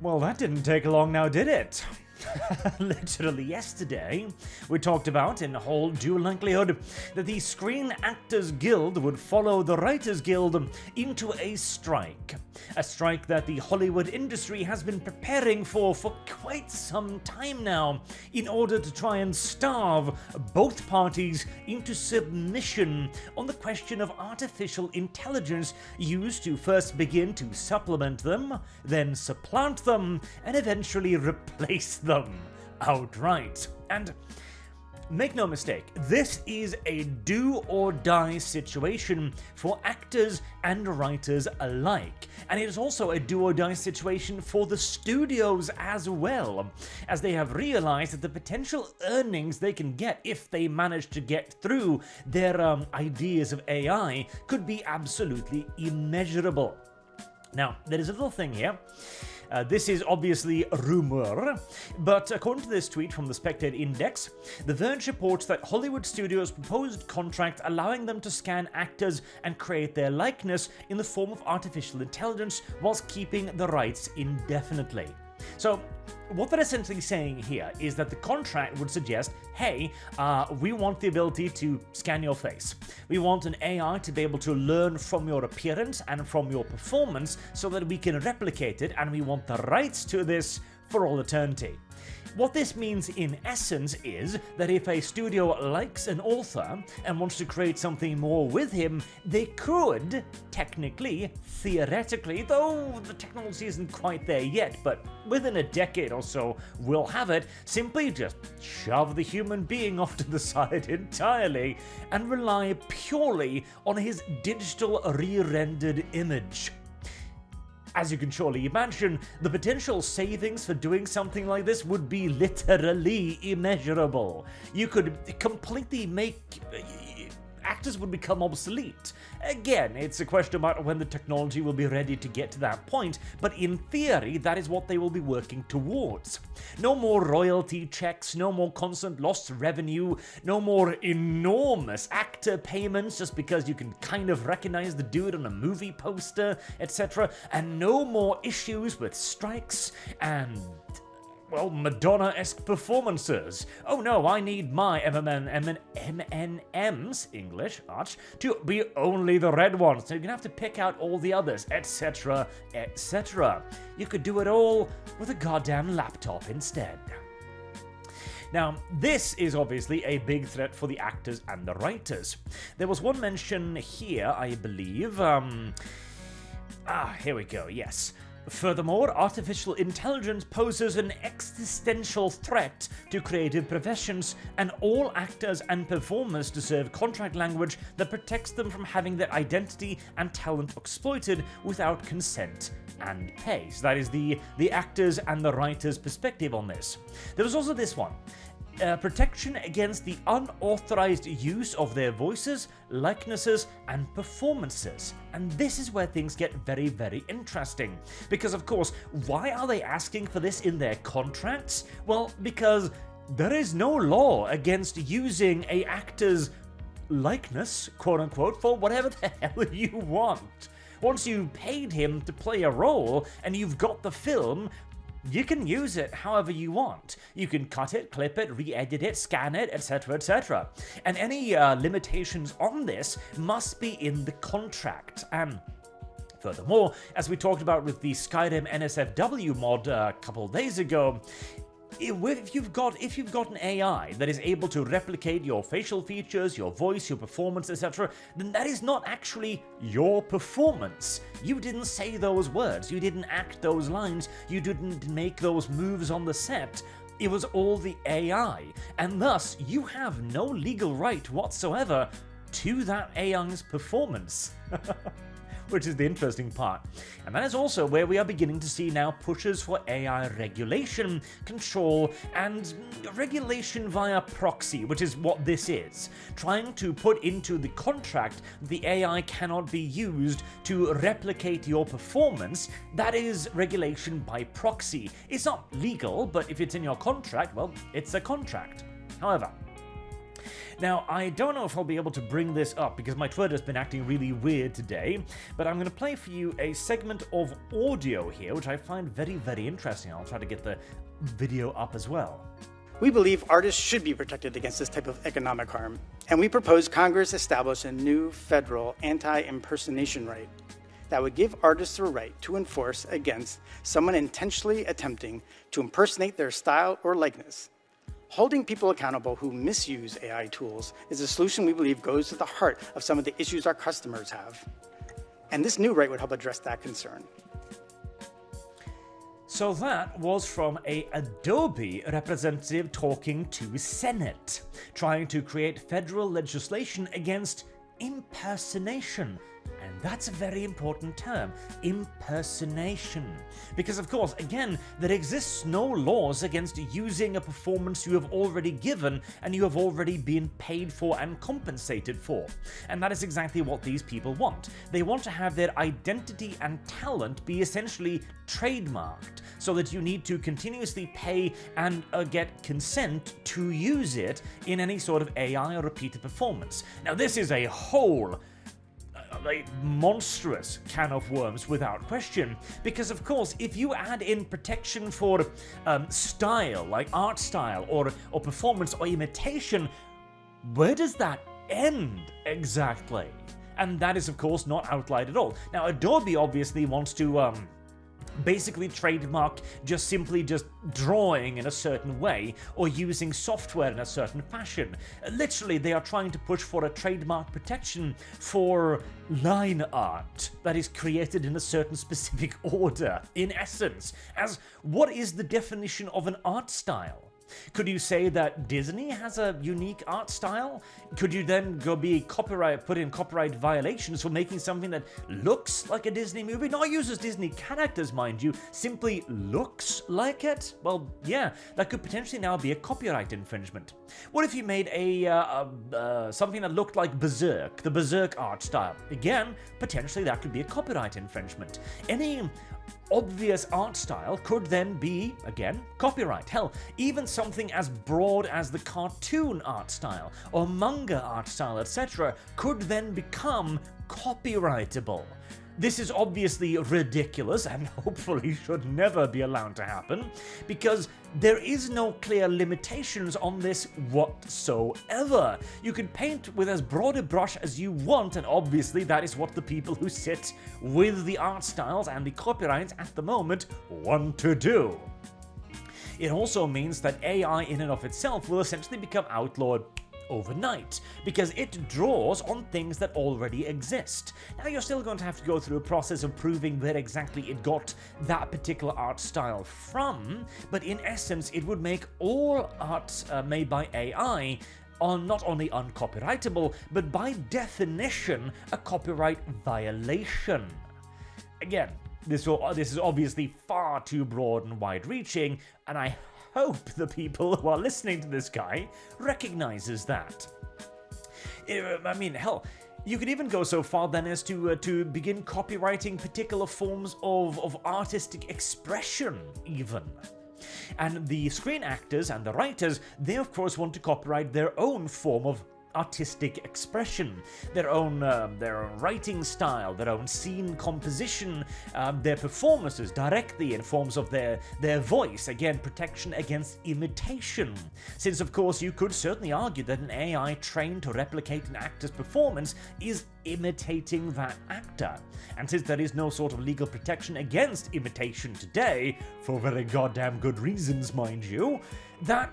Well, that didn't take long now, did it? Literally yesterday, we talked about, in all due likelihood, that the Screen Actors Guild would follow the Writers Guild into a strike. A strike that the Hollywood industry has been preparing for quite some time now, in order to try and starve both parties into submission on the question of artificial intelligence used to first begin to supplement them, then supplant them, and eventually replace them outright. And make no mistake, this is a do-or-die situation for actors and writers alike. And it is also a do-or-die situation for the studios as well, as they have realized that the potential earnings they can get if they manage to get through their ideas of AI could be absolutely immeasurable. Now, there is a little thing here. This is obviously a rumor, but according to this tweet from the Spectator Index, The Verge reports that Hollywood studios proposed contract allowing them to scan actors and create their likeness in the form of artificial intelligence whilst keeping the rights indefinitely. So, what they're essentially saying here is that the contract would suggest, hey, we want the ability to scan your face. We want an AI to be able to learn from your appearance and from your performance so that we can replicate it, and we want the rights to this for all eternity. What this means in essence is that if a studio likes an author and wants to create something more with him, they could, technically, theoretically, though the technology isn't quite there yet, but within a decade or so we'll have it, simply just shove the human being off to the side entirely and rely purely on his digital re-rendered image. As you can surely imagine, the potential savings for doing something like this would be literally immeasurable. You could completely make... actors would become obsolete. Again, it's a question about when the technology will be ready to get to that point, but in theory, that is what they will be working towards. No more royalty checks, no more constant lost revenue, no more enormous actor payments just because you can kind of recognize the dude on a movie poster, etc., and no more issues with strikes and... well, Madonna-esque performances. Oh no, I need my MNMs, English, Arch, to be only the red ones, so you're gonna have to pick out all the others, etc., etc. You could do it all with a goddamn laptop instead. Now, this is obviously a big threat for the actors and the writers. There was one mention here, I believe, here we go, yes. Furthermore, artificial intelligence poses an existential threat to creative professions, and all actors and performers deserve contract language that protects them from having their identity and talent exploited without consent and pay. So that is the actors and the writers' perspective on this. There was also this one. Protection against the unauthorized use of their voices, likenesses, and performances. And this is where things get very, very interesting. Because, of course, why are they asking for this in their contracts? Well, because there is no law against using an actor's likeness, quote-unquote, for whatever the hell you want. Once you've paid him to play a role and you've got the film, you can use it however you want. You can cut it, clip it, re-edit it, scan it, etc., etc. And any limitations on this must be in the contract. And furthermore, as we talked about with the Skyrim NSFW mod a couple days ago, if you've got an AI that is able to replicate your facial features, your voice, your performance, etc., then that is not actually your performance. You didn't say those words, you didn't act those lines, you didn't make those moves on the set. It was all the AI, and thus you have no legal right whatsoever to that AI's performance. Which is the interesting part. And that is also where we are beginning to see now pushes for AI regulation, control, and regulation via proxy, which is what this is. Trying to put into the contract the AI cannot be used to replicate your performance. That is regulation by proxy. It's not legal, but if it's in your contract, well, it's a contract. However, Now, I don't know if I'll be able to bring this up because my Twitter's been acting really weird today, but I'm going to play for you a segment of audio here, which I find very, very interesting. I'll try to get the video up as well. We believe artists should be protected against this type of economic harm, and we propose Congress establish a new federal anti-impersonation right that would give artists the right to enforce against someone intentionally attempting to impersonate their style or likeness. Holding people accountable who misuse AI tools is a solution we believe goes to the heart of some of the issues our customers have. And this new right would help address that concern. So that was from a Adobe representative talking to Senate, trying to create federal legislation against impersonation. And that's a very important term, impersonation. Because of course, again, there exists no laws against using a performance you have already given and you have already been paid for and compensated for. And that is exactly what these people want. They want to have their identity and talent be essentially trademarked, so that you need to continuously pay and get consent to use it in any sort of AI or repeated performance. Now this is a whole monstrous can of worms without question, because of course if you add in protection for style, like art style or performance or imitation, where does that end exactly? And that is of course not outlined at all. Now Adobe obviously wants to basically trademark just drawing in a certain way or using software in a certain fashion. Literally, they are trying to push for a trademark protection for line art that is created in a certain specific order. In essence, as what is the definition of an art style? Could you say that Disney has a unique art style? Could you then put in copyright violations for making something that looks like a Disney movie? Not uses Disney characters, mind you, simply looks like it? Well, yeah, that could potentially now be a copyright infringement. What if you made something that looked like Berserk, the Berserk art style? Again, potentially that could be a copyright infringement. Any obvious art style could then be, again, copyright. Hell, even something as broad as the cartoon art style or manga art style, etc., could then become copyrightable. This is obviously ridiculous and hopefully should never be allowed to happen, because there is no clear limitations on this whatsoever. You can paint with as broad a brush as you want, and obviously that is what the people who sit with the art styles and the copyrights at the moment want to do. It also means that AI in and of itself will essentially become outlawed overnight, because it draws on things that already exist. Now you're still going to have to go through a process of proving where exactly it got that particular art style from, but in essence it would make all art made by AI not only uncopyrightable, but by definition a copyright violation. Again, this is obviously far too broad and wide-reaching, and I hope the people who are listening to this guy recognizes that. I mean, hell, you could even go so far then as to begin copyrighting particular forms of artistic expression, even. And the screen actors and the writers, they of course want to copyright their own form of artistic expression, their own writing style, their own scene composition, their performances directly in forms of their voice. Again, protection against imitation. Since of course you could certainly argue that an AI trained to replicate an actor's performance is imitating that actor. And since there is no sort of legal protection against imitation today, for very goddamn good reasons, mind you, that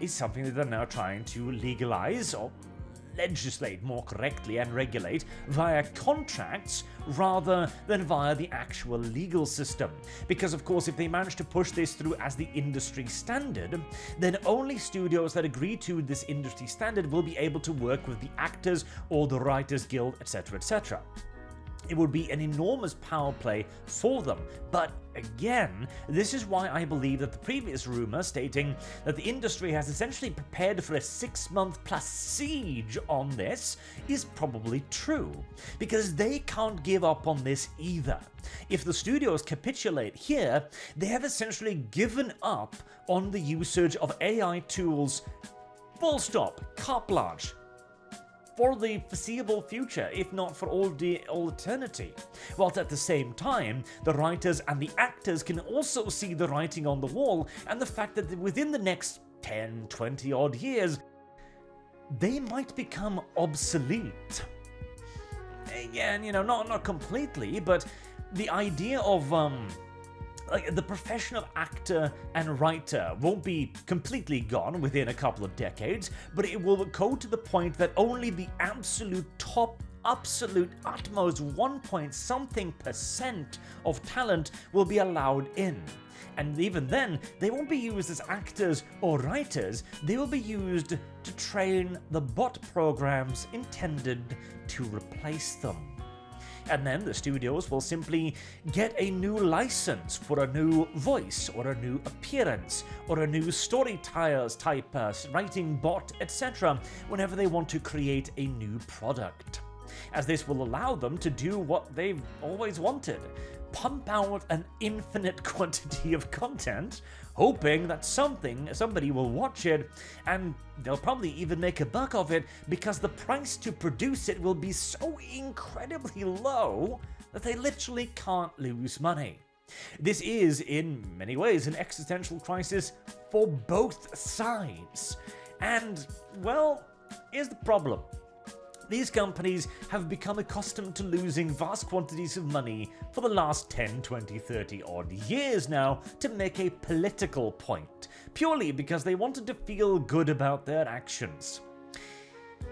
is something that they're now trying to legalize, or legislate more correctly and regulate via contracts rather than via the actual legal system. Because of course if they manage to push this through as the industry standard, then only studios that agree to this industry standard will be able to work with the actors or the writers guild, etc., etc. It would be an enormous power play for them. But again, this is why I believe that the previous rumor stating that the industry has essentially prepared for a 6-month plus siege on this is probably true, because they can't give up on this either. If the studios capitulate here, they have essentially given up on the usage of AI tools Full stop. Carte blanche. For the foreseeable future, if not for all eternity. Whilst at the same time, the writers and the actors can also see the writing on the wall and the fact that within the next 10, 20 odd years, they might become obsolete. Again, not completely, but the idea of the profession of actor and writer won't be completely gone within a couple of decades, but it will go to the point that only the absolute utmost 1-point-something% of talent will be allowed in. And even then, they won't be used as actors or writers, they will be used to train the bot programs intended to replace them. And then the studios will simply get a new license for a new voice, or a new appearance, or a new storyteller's type writing bot, etc., whenever they want to create a new product. As this will allow them to do what they've always wanted: pump out an infinite quantity of content, hoping that somebody will watch it, and they'll probably even make a buck of it because the price to produce it will be so incredibly low that they literally can't lose money. This is, in many ways, an existential crisis for both sides. And, well, here's the problem. These companies have become accustomed to losing vast quantities of money for the last 10, 20, 30 odd years now to make a political point, purely because they wanted to feel good about their actions.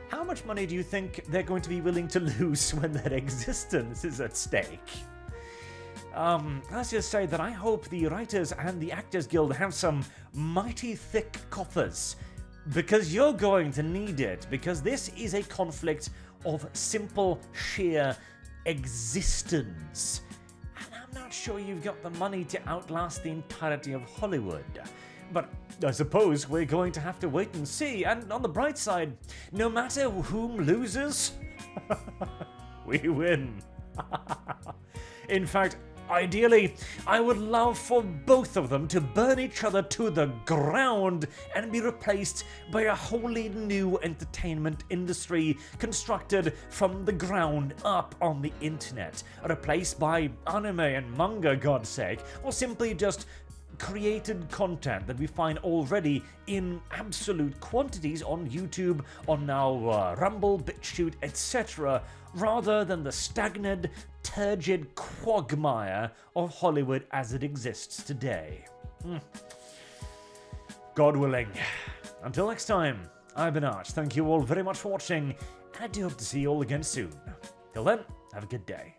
How much money do you think they're going to be willing to lose when their existence is at stake? Let's just say that I hope the Writers and the Actors Guild have some mighty thick coffers, because you're going to need it, because this is a conflict of simple, sheer existence. And I'm not sure you've got the money to outlast the entirety of Hollywood. But I suppose we're going to have to wait and see, and on the bright side, no matter whom loses, we win. In fact, ideally, I would love for both of them to burn each other to the ground and be replaced by a wholly new entertainment industry constructed from the ground up on the internet, replaced by anime and manga, God's sake, or simply just created content that we find already in absolute quantities on YouTube, on now Rumble, BitChute, etc., rather than the stagnant, turgid quagmire of Hollywood as it exists today. God willing. Until next time, I've been Arch. Thank you all very much for watching, and I do hope to see you all again soon. Till then, have a good day.